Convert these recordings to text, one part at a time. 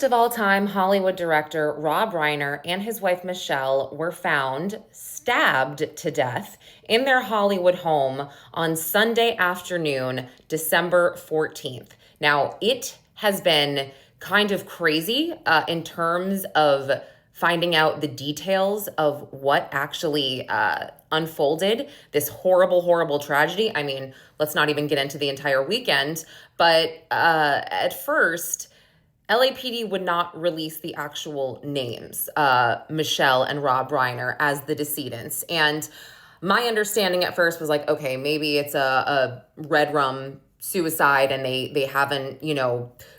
greatest of all time Hollywood director Rob Reiner and his wife Michele were found stabbed to death in their Hollywood home on Sunday afternoon, December 14th. Now, it has been kind of crazy in terms of finding out the details of what actually unfolded, this horrible, horrible tragedy. I mean, let's not even get into the entire weekend, but at first, LAPD would not release the actual names, Michele and Rob Reiner, as the decedents. And my understanding at first was like, okay, maybe it's a red rum suicide and they haven't,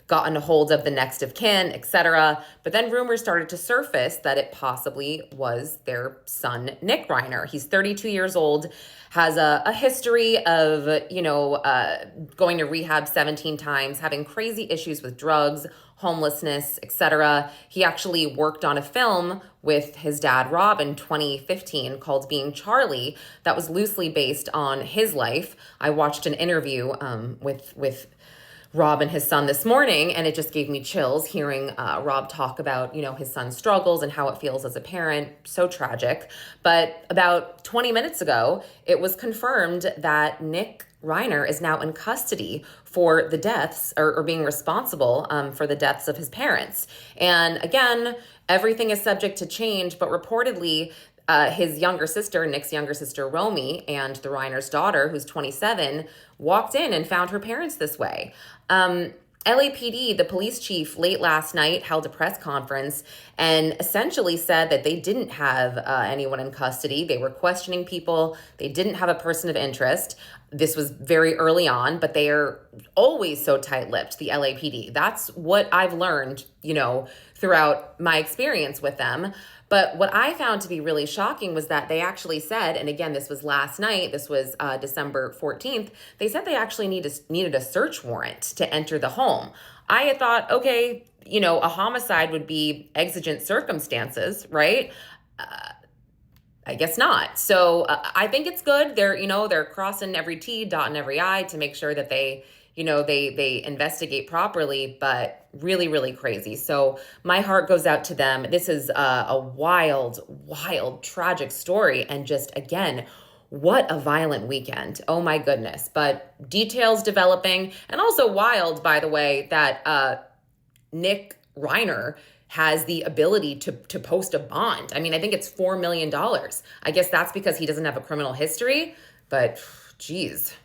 gotten a hold of the next of kin, etc. But then rumors started to surface that it possibly was their son, Nick Reiner. He's 32 years old, has a history of, going to rehab 17 times, having crazy issues with drugs, homelessness, etc. He actually worked on a film with his dad, Rob, in 2015 called Being Charlie that was loosely based on his life. I watched an interview with Rob and his son this morning, and it just gave me chills hearing Rob talk about, his son's struggles and how it feels as a parent. So tragic. But about 20 minutes ago, it was confirmed that Nick Reiner is now in custody for the deaths or being responsible for the deaths of his parents. And again, everything is subject to change, but reportedly, his younger sister, Nick's younger sister, Romy, and the Reiner's daughter, who's 27, walked in and found her parents this way. LAPD, the police chief, late last night held a press conference and essentially said that they didn't have anyone in custody. They were questioning people. They didn't have a person of interest. This was very early on, but they are always so tight-lipped, the LAPD. That's what I've learned, throughout my experience with them. But what I found to be really shocking was that they actually said, and again, this was last night, this was December 14th, they said they actually needed a search warrant to enter the home. I had thought, okay, a homicide would be exigent circumstances, right? I guess not. So I think it's good. They're crossing every T, dotting every I to make sure that they investigate properly, but really, really crazy. So my heart goes out to them. This is a wild, wild, tragic story. And just, again, what a violent weekend. Oh my goodness. But details developing, and also wild, by the way, that Nick Reiner has the ability to post a bond. I mean, I think it's $4 million. I guess that's because he doesn't have a criminal history, but geez.